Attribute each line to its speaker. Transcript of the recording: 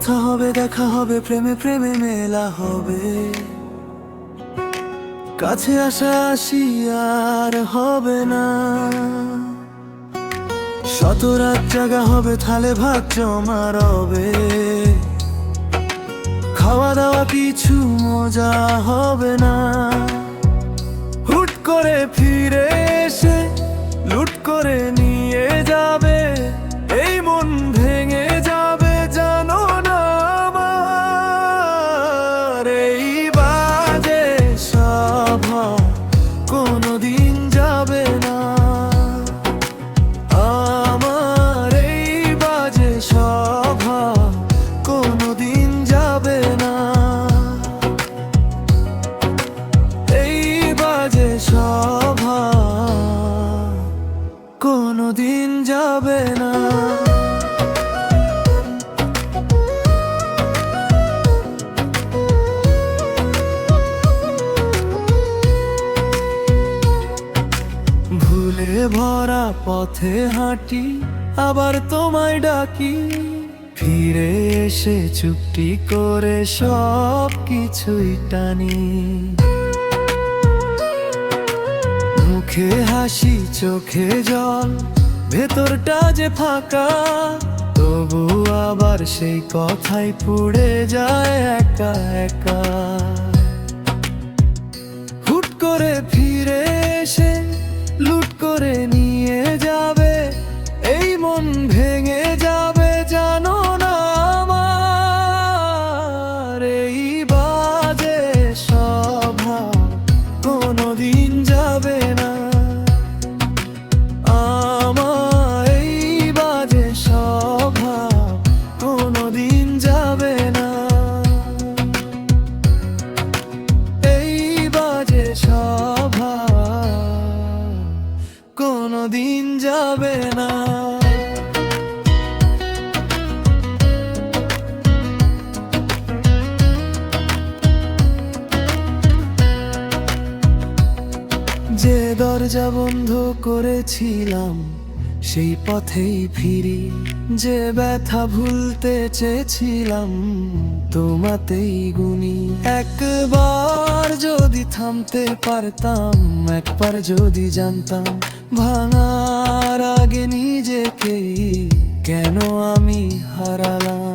Speaker 1: কথা হবে, দেখা হবে, প্রেমে প্রেমে মেলা হবে। কাছে আসা আসি আর হবে না। শত রাত জাগা হবে, থালে ভাত জমা রবে। খাওয়া দাওয়া কিছু মজা হবে না। হুট করে ফিরে এসে লুট করে নিয়ে যাবে, এই মন ভেঙে যাবে জানো না আমার। এই বাজে স্বভাব কোনোদিন যাবে না আমার। এই বাজে স্বভাব কোনোদিন যাবে না। এই বাজে স্বভাব কোনোদিন যাবে না। ভুলে ভরা পথে হাঁটি, আবার তোমায় ডাকি। ফিরে এসে চুপটি করে সব কিছুই টানি। মুখে হাসি চোখে জল, ভেতরটা যে ফাঁকা। তবু আবার সেই কথাই পুড়ে যায় একা একা। হুট করে ফিরে এসে লুট করে নিয়ে যাবে, এই মন ভেঙে যাবে জানো না আমার। এই বাজে স্বভাব কোনোদিন যাবে না আমার। এই বাজে স্বভাব কোনোদিন যাবে না। এই বাজে স্বভাব কোনোদিন যাবে না। যে দরজা বন্ধ করেছিলাম সেই পথেই ফিরি। যে ব্যথা ভুলতে চেয়েছিলাম তোমাতেই গুনি। একবার যদি থামতে পারতাম, একবার যদি জানতাম ভাঙার আগে নিজেকে কেন আমি হারালাম।